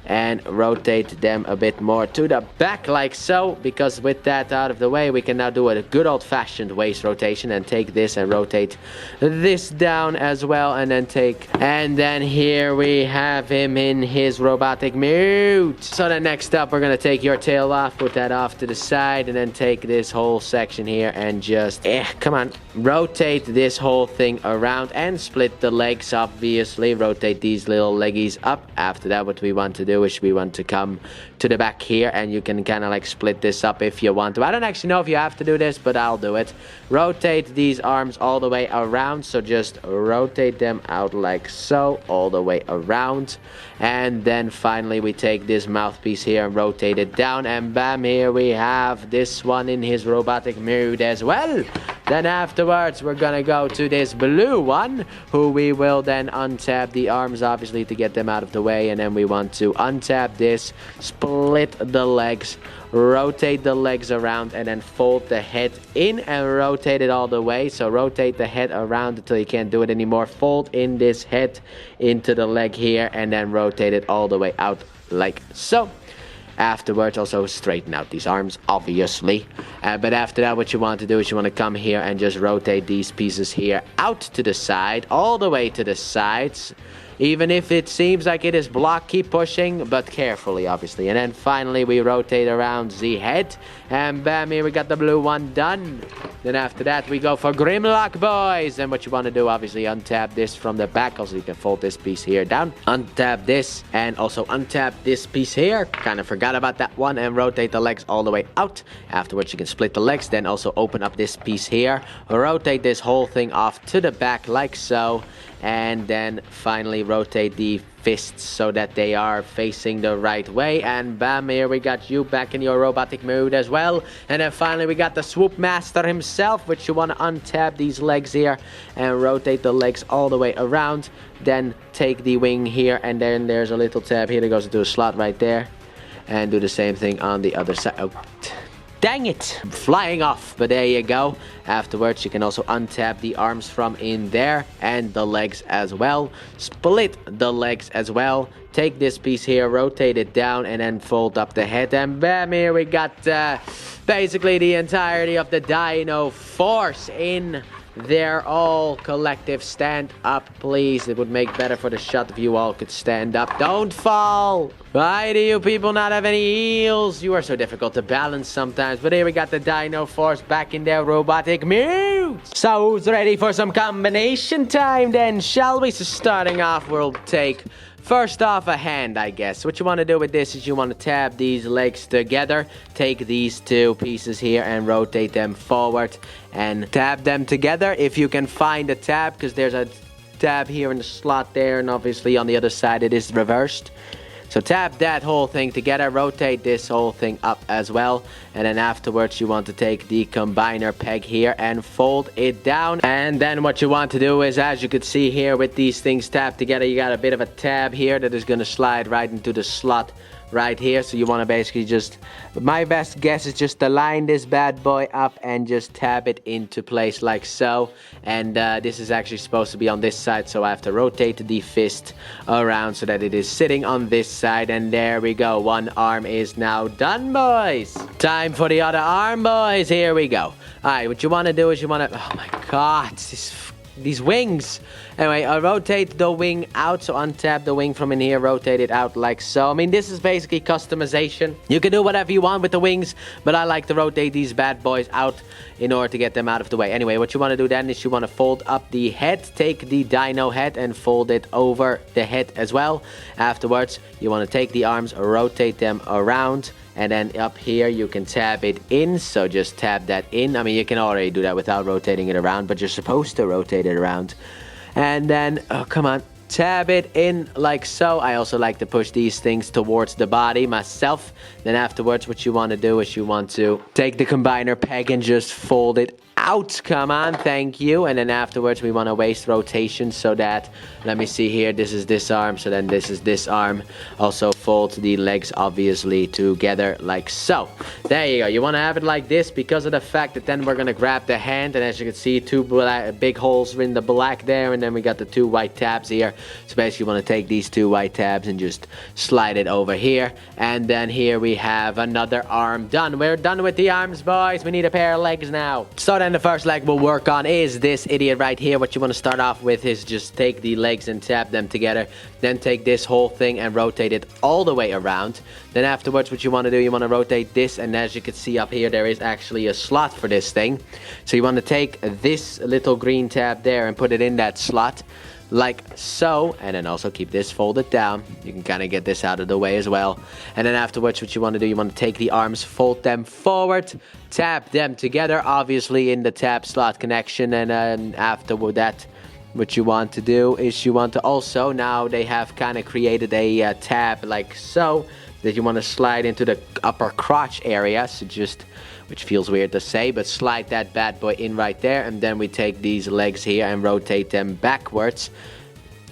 and rotate them a bit more to the back like so, because with that out of the way, we can now do a good old-fashioned waist rotation and take this and rotate this down as well, and then here we have him in his robotic mode. So then next up, we're gonna take your tail off, put that off to the side, and then take this whole section here and just come on, rotate this whole thing around and split the legs. Obviously rotate these little leggies up. After that, what we want to do is we want to come to the back here, and you can kind of like split this up if you want to. I don't actually know if you have to do this, but I'll do it. Rotate these arms all the way around, so just rotate them out like so, all the way around. And then finally we take this mouthpiece here and rotate it down, and bam, here we have this one in his robotic mode as well. Then afterwards, we're gonna go to this blue one, who we will then untap the arms, obviously, to get them out of the way. And then we want to untap this, split the legs, rotate the legs around, and then fold the head in and rotate it all the way. So rotate the head around until you can't do it anymore. Fold in this head into the leg here, and then rotate it all the way out like so. Afterwards, also straighten out these arms, obviously. But after that, what you want to do is you want to come here and just rotate these pieces here out to the side, all the way to the sides. Even if it seems like it is blocked, keep pushing, but carefully, obviously. And then finally, we rotate around the head. And bam, here we got the blue one done. Then after that, we go for Grimlock, boys. And what you want to do, obviously, untap this from the back. Also, you can fold this piece here down. Untap this, and also untap this piece here. Kind of forgot about that one. And rotate the legs all the way out. Afterwards, you can split the legs. Then also open up this piece here. Rotate this whole thing off to the back like so. And then finally rotate the fists so that they are facing the right way. And bam, here we got you back in your robotic mode as well. And then finally we got the Swoop Master himself, which you want to untap these legs here and rotate the legs all the way around. Then take the wing here, and then there's a little tab here that goes into a slot right there. And do the same thing on the other side. Oh, dang it! Flying off, but there you go. Afterwards, you can also untap the arms from in there and the legs as well. Split the legs as well. Take this piece here, rotate it down, and then fold up the head. And bam, here we got basically the entirety of the Dinoforce in their all collective. Stand up, please. It would make better for the shot if you all could stand up. Don't fall. Why do you people not have any heels? You are so difficult to balance sometimes. But here we got the Dinoforce back in their robotic mode. So who's ready for some combination time then, shall we? So starting off, we'll take first off a hand, I guess. What you want to do with this is you want to tab these legs together. Take these two pieces here and rotate them forward and tab them together. If you can find a tab, because there's a tab here in the slot there, and obviously on the other side it is reversed. So tap that whole thing together, rotate this whole thing up as well, and then afterwards you want to take the combiner peg here and fold it down. And then what you want to do is, as you can see here with these things tapped together, you got a bit of a tab here that is going to slide right into the slot right here. So you want to basically just, my best guess is just to line this bad boy up and just tab it into place like so. And this is actually supposed to be on this side, so I have to rotate the fist around so that it is sitting on this side. And there we go, one arm is now done, boys. Time for the other arm, boys. Here we go. All right, what you want to do is you want to, oh my god, these wings. Anyway, rotate the wing out. So untap the wing from in here, rotate it out like so. I mean, this is basically customization. You can do whatever you want with the wings, but I like to rotate these bad boys out in order to get them out of the way. Anyway, what you want to do then is you want to fold up the head, take the dino head and fold it over the head as well. Afterwards, you want to take the arms, rotate them around, and then up here you can tab it in. So just tab that in. I mean, you can already do that without rotating it around, but you're supposed to rotate it around. And then, oh, come on, tab it in like so. I also like to push these things towards the body myself. Then afterwards, what you want to do is you want to take the combiner peg and just fold it out. Come on, thank you. And then afterwards we want to waste rotation so that, let me see here, this is this arm, so then this is this arm. Also fold the legs obviously together like so. There you go. You want to have it like this because of the fact that then we're going to grab the hand, and as you can see, two big holes in the black there, and then we got the two white tabs here. So basically you want to take these two white tabs and just slide it over here, and then here we have another arm done. We're done with the arms, boys. We need a pair of legs now. So then the first leg we'll work on is this idiot right here. What you want to start off with is just take the legs and tap them together. Then take this whole thing and rotate it all the way around. Then afterwards, what you want to do, you want to rotate this, and as you can see up here, there is actually a slot for this thing. So you want to take this little green tab there and put it in that slot like so, and then also keep this folded down. You can kind of get this out of the way as well. And then afterwards, what you want to do, you want to take the arms, fold them forward, tap them together, obviously in the tab slot connection. And then after that, what you want to do is you want to also, now they have kind of created a tab like so, that you want to slide into the upper crotch area. So just, which feels weird to say, but slide that bad boy in right there, and then we take these legs here and rotate them backwards.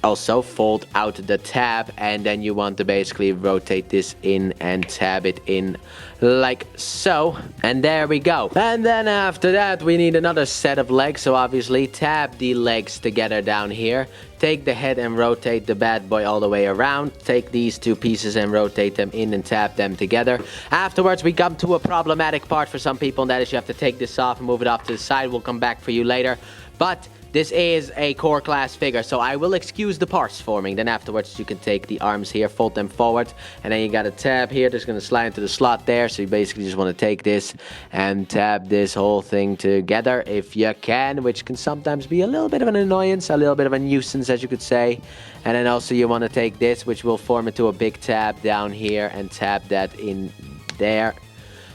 Also fold out the tab, and then you want to basically rotate this in and tab it in like so, and there we go. And then after that we need another set of legs, so obviously tab the legs together down here, take the head and rotate the bad boy all the way around, take these two pieces and rotate them in and tap them together. Afterwards we come to a problematic part for some people, and that is you have to take this off and move it off to the side. We'll come back for you later, but this is a core class figure, so I will excuse the parts forming. Then afterwards you can take the arms here, fold them forward, and then you got a tab here that's going to slide into the slot there. So you basically just want to take this and tab this whole thing together if you can, which can sometimes be a little bit of an annoyance, a little bit of a nuisance, as you could say. And then also you want to take this, which will form into a big tab down here, and tab that in there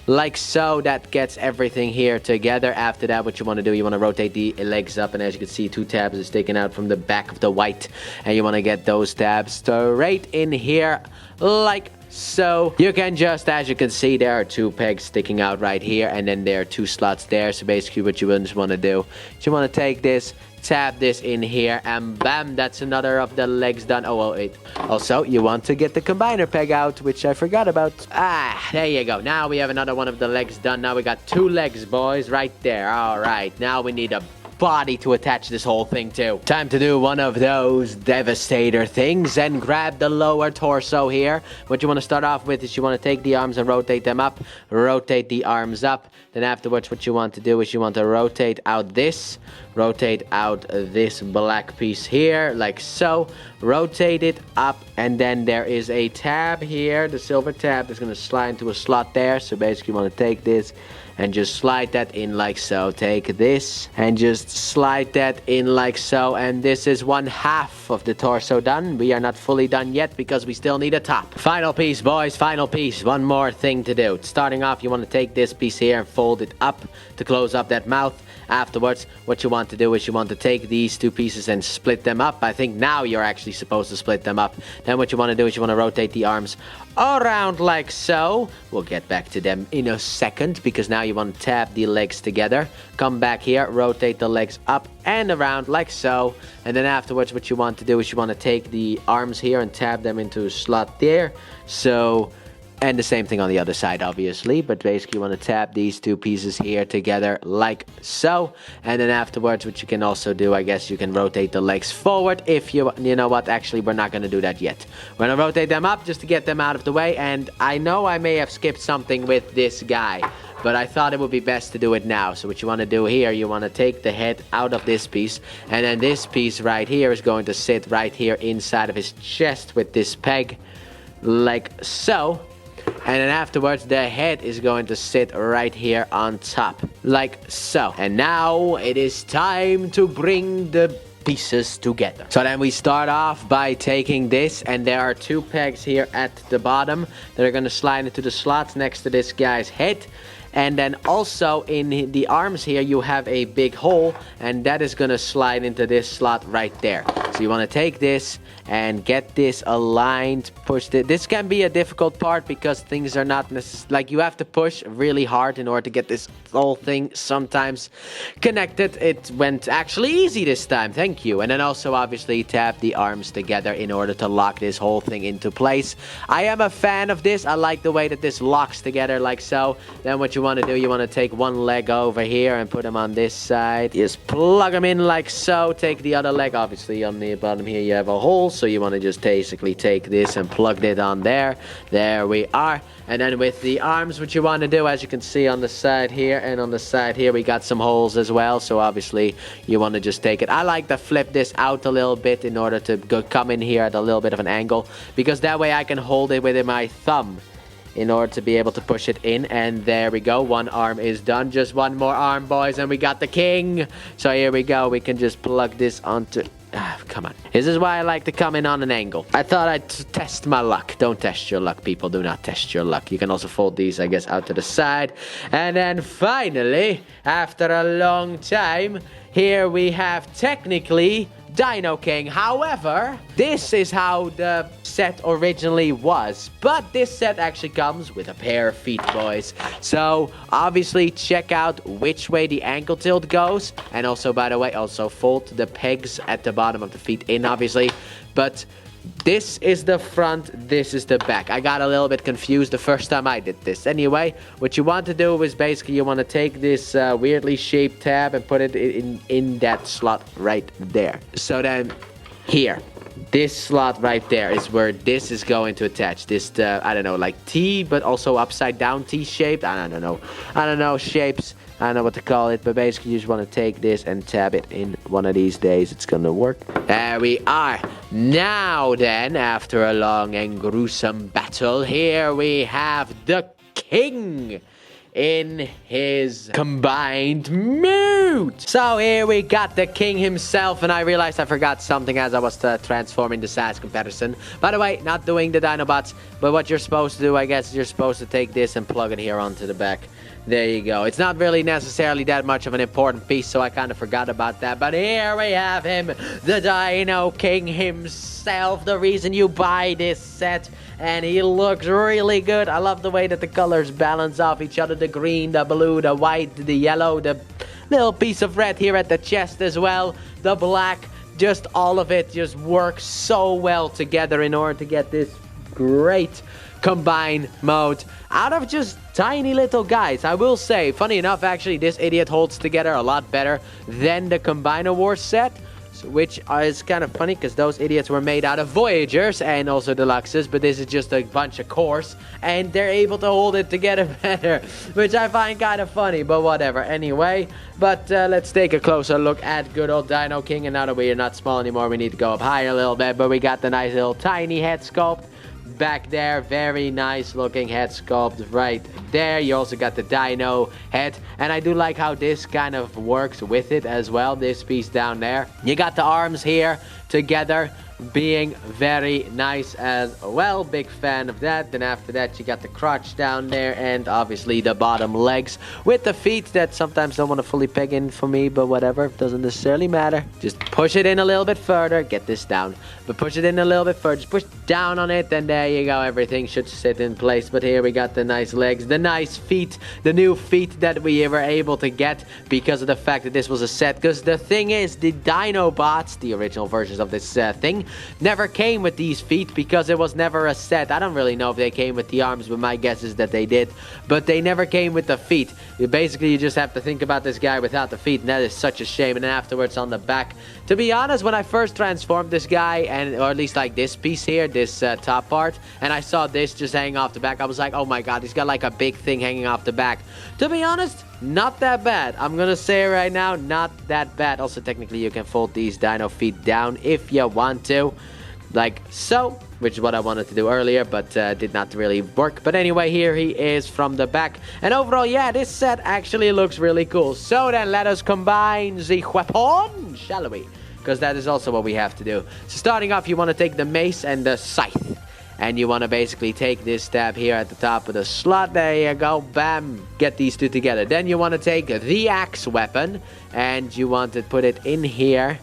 like so. That gets everything here together. After that, what you want to do, you want to rotate the legs up, and as you can see, two tabs is sticking out from the back of the white, and you want to get those tabs straight in here like so. You can just, as you can see, there are two pegs sticking out right here, and then there are two slots there. So basically what you just want to do is you want to take this, tap this in here, and bam, that's another of the legs done. Oh, well, wait. Also, you want to get the combiner peg out, which I forgot about. Ah, there you go. Now we have another one of the legs done. Now we got two legs, boys, right there. All right, now we need a body to attach this whole thing to. Time to do one of those devastator things and grab the lower torso here. What you want to start off with is you want to take the arms and rotate them up, rotate the arms up. Then afterwards what you want to do is you want to rotate out this black piece here like so, rotate it up, and then there is a tab here, the silver tab that's going to slide into a slot there. So basically you want to take this and just slide that in like so. Take this and just slide that in like so, and this is 1/2 of the torso done. We are not fully done yet because we still need a top. Final piece, boys, final piece. One more thing to do. Starting off, you want to take this piece here and fold it up to close up that mouth. Afterwards, what you want to do is you want to take these two pieces and split them up. I think now you're actually supposed to split them up. Then what you want to do is you want to rotate the arms around like so. We'll get back to them in a second because now you want to tap the legs together. Come back here, rotate the legs up and around like so. And then afterwards, what you want to do is you want to take the arms here and tap them into a slot there. So... and the same thing on the other side, obviously. But basically, you want to tap these two pieces here together like so. And then afterwards, what you can also do, I guess you can rotate the legs forward. If you know what, actually, we're not going to do that yet. We're going to rotate them up just to get them out of the way. And I know I may have skipped something with this guy, but I thought it would be best to do it now. So what you want to do here, you want to take the head out of this piece. And then this piece right here is going to sit right here inside of his chest with this peg like so. And then afterwards, the head is going to sit right here on top, like so. And now it is time to bring the pieces together. So then we start off by taking this, and there are two pegs here at the bottom that are going to slide into the slots next to this guy's head. And then also in the arms here, you have a big hole, and that is going to slide into this slot right there. So you want to take this and get this aligned, push it. This can be a difficult part because things are not like you have to push really hard in order to get this whole thing sometimes connected. It went actually easy this time, thank you. And then also obviously tap the arms together in order to lock this whole thing into place. I am a fan of this. I like the way that this locks together like so. Then what you want to do, you want to take one leg over here and put them on this side. Just plug them in like so. Take the other leg, obviously on the bottom here you have a hole, so you want to just basically take this and plug it on there. There we are. And then with the arms, what you want to do, as you can see on the side here and on the side here, we got some holes as well. So obviously you want to just take it. I like to flip this out a little bit in order to come in here at a little bit of an angle, because that way I can hold it with my thumb in order to be able to push it in. And there we go. One arm is done. Just one more arm, boys, and we got the king. So here we go. We can just plug this onto... come on. This is why I like to come in on an angle. I thought I'd test my luck. Don't test your luck, people. Do not test your luck. You can also fold these, I guess, out to the side. And then finally, after a long time, here we have technically Dinoking. However, this is how the set originally was. But this set actually comes with a pair of feet, boys. So obviously check out which way the ankle tilt goes. And also, by the way, also fold the pegs at the bottom of the feet in, obviously. But this is the front, this is the back. I got a little bit confused the first time I did this. Anyway, what you want to do is basically you want to take this weirdly shaped tab and put it in that slot right there. So then here, this slot right there is where this is going to attach. This, I don't know, like T, but also upside down T shaped. I don't know shapes. I don't know what to call it, but basically you just want to take this and tab it in. One of these days it's gonna work. There we are. Now then, after a long and gruesome battle, here we have the king in his combined mood. So here we got the king himself, and I realized I forgot something as I was transforming the size comparison. By the way, not doing the Dinobots, but what you're supposed to do, I guess, is you're supposed to take this and plug it here onto the back. There you go. It's not really necessarily that much of an important piece, so I kind of forgot about that. But here we have him, the Dino King himself, the reason you buy this set. And he looks really good. I love the way that the colors balance off each other. The green, the blue, the white, the yellow, the little piece of red here at the chest as well. The black, just all of it just works so well together in order to get this great combine mode out of just tiny little guys. I will say, funny enough, actually, this idiot holds together a lot better than the Combiner Wars set, which is kind of funny because those idiots were made out of Voyagers and also Deluxes, but this is just a bunch of cores, and they're able to hold it together better, which I find kind of funny, but whatever. Anyway, but let's take a closer look at good old Dino King, and now that we are not small anymore, we need to go up higher a little bit, but we got the nice little tiny head sculpt. back there. Very nice looking head sculpt right there. You also got the dino head, and I do like how this kind of works with it as well, this piece down there. You got the arms here together, being very nice as well. Big fan of that. Then after that, you got the crotch down there, and obviously the bottom legs with the feet that sometimes don't want to fully peg in for me, but whatever, doesn't necessarily matter. Just push it in a little bit further, get this down, but push it in a little bit further, just push down on it, and there you go, everything should sit in place. But here we got the nice legs, the nice feet, the new feet that we were able to get because of the fact that this was a set. Because the thing is, the Dino bots, the original versions of this thing, never came with these feet because it was never a set. I don't really know if they came with the arms, but my guess is that they did. But they never came with the feet. Basically, you just have to think about this guy without the feet, and that is such a shame. And then afterwards on the back, to be honest, when I first transformed this guy, or at least like this piece here, this top part, and I saw this just hanging off the back, I was like, oh my god, he's got like a big thing hanging off the back. To be honest, not that bad. I'm gonna say right now, not that bad. Also, technically, you can fold these dino feet down if you want to, like so, which is what I wanted to do earlier, but did not really work. But anyway, here he is from the back. And overall, yeah, this set actually looks really cool. So then let us combine the weapon, shall we? Because that is also what we have to do. So starting off, you want to take the mace and the scythe. And you want to basically take this tab here at the top of the slot. There you go. Bam. Get these two together. Then you want to take the axe weapon. And you want to put it in here.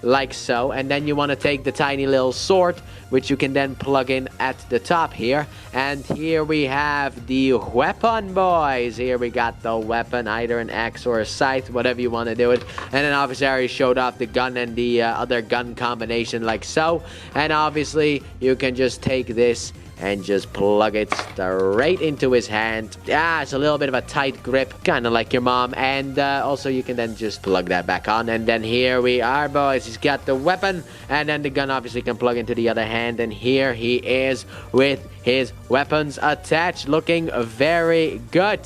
Like so. And then you want to take the tiny little sword, which you can then plug in at the top here. And here we have the weapon, boys. Here we got the weapon, either an axe or a scythe, whatever you want to do it. And then obviously I already showed off the gun and the other gun combination like so. And obviously you can just take this and just plug it straight into his hand. It's a little bit of a tight grip, kind of like your mom. And also you can then just plug that back on. And then here we are, boys. He's got the weapon, and then the gun obviously can plug into the other hand. And here he is with his weapons attached, looking very good.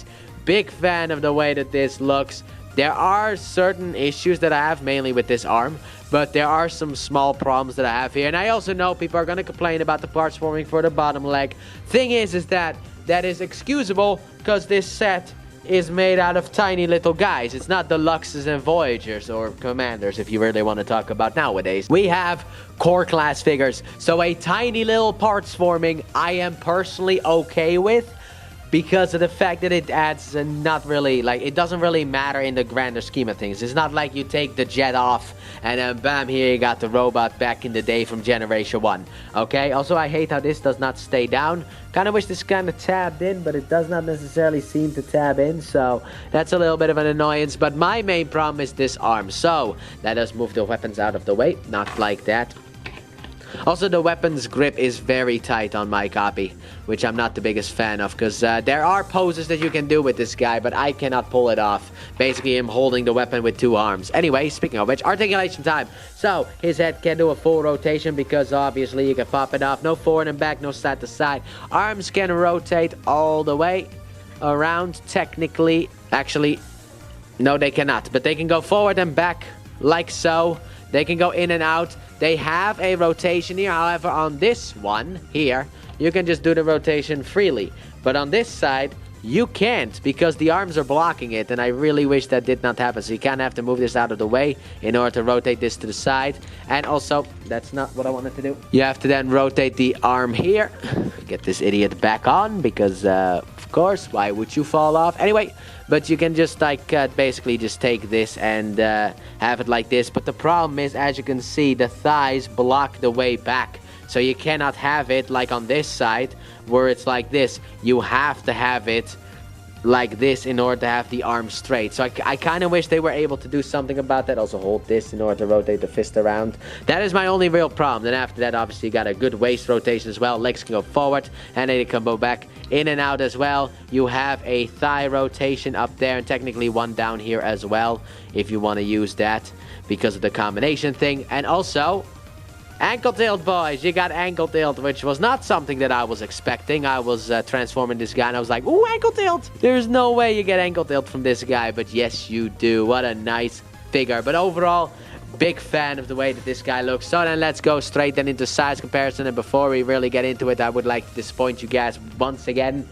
Big fan of the way that this looks. There are certain issues that I have, mainly with this arm, but there are some small problems that I have here. And I also know people are going to complain about the parts forming for the bottom leg. Thing is that is excusable because this set is made out of tiny little guys. It's not Deluxes and Voyagers or Commanders, if you really want to talk about nowadays. We have core class figures, so a tiny little parts forming I am personally okay with, because of the fact that it adds not really, like, it doesn't really matter in the grander scheme of things. It's not like you take the jet off and then bam, here you got the robot back in the day from Generation 1. Okay, also I hate how this does not stay down. Kind of wish this kind of tabbed in, but it does not necessarily seem to tab in, so that's a little bit of an annoyance. But my main problem is this arm. So let us move the weapons out of the way, not like that. Also, the weapon's grip is very tight on my copy, which I'm not the biggest fan of, because there are poses that you can do with this guy, but I cannot pull it off. Basically, I'm holding the weapon with two arms. Anyway, speaking of which, articulation time. So, his head can do a full rotation, because obviously you can pop it off. No forward and back, no side to side. Arms can rotate all the way around, technically. Actually, no, they cannot, but they can go forward and back, like so. They can go in and out. They have a rotation here. However, on this one here, you can just do the rotation freely. But on this side, you can't, because the arms are blocking it. And I really wish that did not happen. So you kind of have to move this out of the way in order to rotate this to the side. And also, that's not what I wanted to do. You have to then rotate the arm here. Get this idiot back on, because, of course, why would you fall off? Anyway, but you can just, like, basically just take this and have it like this. But the problem is, as you can see, the thighs block the way back. So you cannot have it like on this side, where it's like this. You have to have it like this in order to have the arm straight. So I kind of wish they were able to do something about that. Also hold this in order to rotate the fist around. That is my only real problem. Then after that, obviously, you got a good waist rotation as well. Legs can go forward and they can go back in and out as well. You have a thigh rotation up there, and technically one down here as well, if you want to use that because of the combination thing. And also, ankle tilt, boys. You got ankle tilt, which was not something that I was expecting. I was transforming this guy and I was like, ooh, ankle tilt. There's no way you get ankle tilt from this guy, but yes, you do. What a nice figure. But overall, Big fan of the way that this guy looks. So then let's go straight then into size comparison. And before we really get into it, I would like to disappoint you guys once again.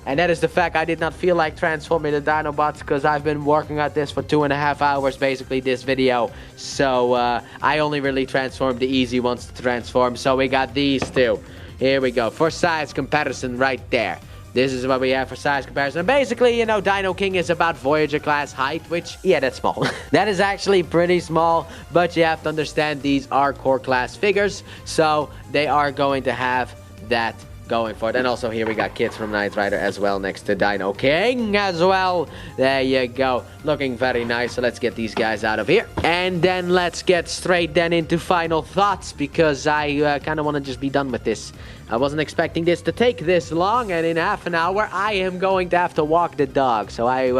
And that is the fact I did not feel like transforming the Dinobots because I've been working at this for 2.5 hours, basically, this video. So I only really transformed the easy ones to transform. So we got these two. Here we go. For size comparison right there. This is what we have for size comparison. And basically, you know, Dino King is about Voyager class height, which, yeah, that's small. That is actually pretty small, but you have to understand these are core class figures, so they are going to have that going for it. And also here we got kids from Knight Rider as well next to Dino King as well. There you go. Looking very nice. So let's get these guys out of here. And then let's get straight then into final thoughts because I kind of want to just be done with this. I wasn't expecting this to take this long, and in half an hour I am going to have to walk the dog. So I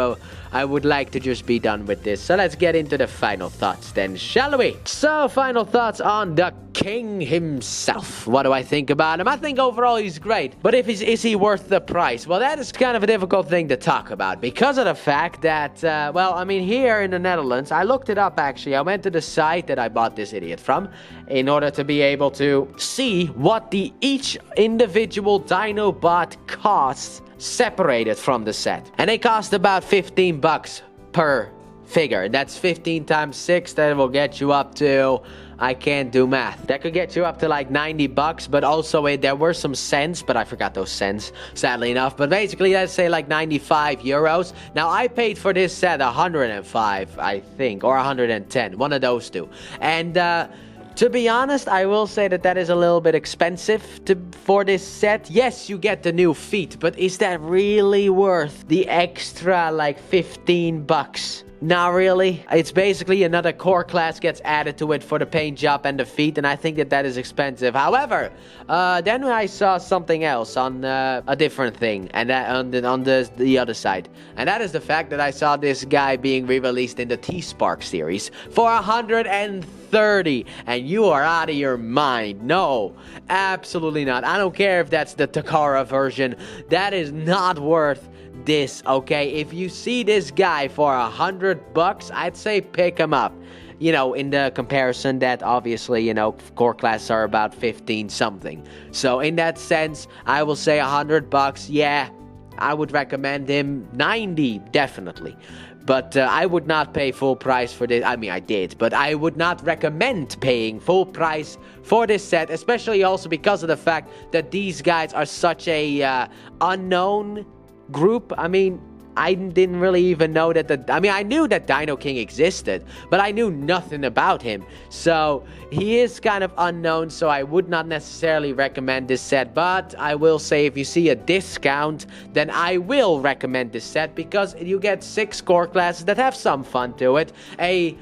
would like to just be done with this. So let's get into the final thoughts then, shall we? So final thoughts on the King himself. What do I think about him? I think overall he's great. But is he worth the price? Well, that is kind of a difficult thing to talk about because of the fact that, well, I mean, here in the Netherlands, I looked it up actually. I went to the site that I bought this idiot from in order to be able to see what each individual Dinobot costs separated from the set. And they cost about 15 bucks per figure. That's 15 times 6. That will get you up to, I can't do math. That could get you up to like 90 bucks, but also there were some cents, but I forgot those cents, sadly enough. But basically, let's say like 95 euros. Now, I paid for this set 105, I think, or 110, one of those two. And, to be honest, I will say that is a little bit expensive for this set. Yes, you get the new feet, but is that really worth the extra like 15 bucks? Not really. It's basically another core class gets added to it for the paint job and the feet, and I think that is expensive. However, then I saw something else on a different thing, and that on the other side, and that is the fact that I saw this guy being re-released in the T-Spark series for 130, and you are out of your mind. No, absolutely not. I don't care if that's the Takara version. That is not worth this, okay? If you see this guy for 100 bucks, I'd say pick him up. You know, in the comparison that obviously, you know, core classes are about 15 something. So in that sense, I will say 100 bucks. Yeah, I would recommend him 90, definitely. But I would not pay full price for this. I mean, I did, but I would not recommend paying full price for this set, especially also because of the fact that these guys are such a unknown group. I mean, I didn't really even know that I knew that Dino King existed, but I knew nothing about him. So he is kind of unknown, so I would not necessarily recommend this set. But I will say if you see a discount, then I will recommend this set because you get 6 core classes that have some fun to it. A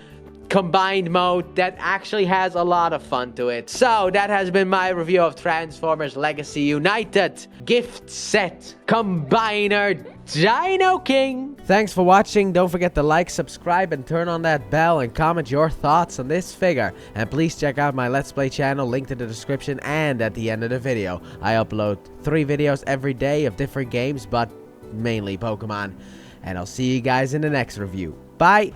combined mode that actually has a lot of fun to it. So that has been my review of Transformers Legacy United gift set combiner Dino King. Thanks for watching. Don't forget to like, subscribe, and turn on that bell and comment your thoughts on this figure. And please check out my Let's Play channel, linked in the description and at the end of the video. I upload 3 videos every day of different games, but mainly Pokemon. And I'll see you guys in the next review. Bye!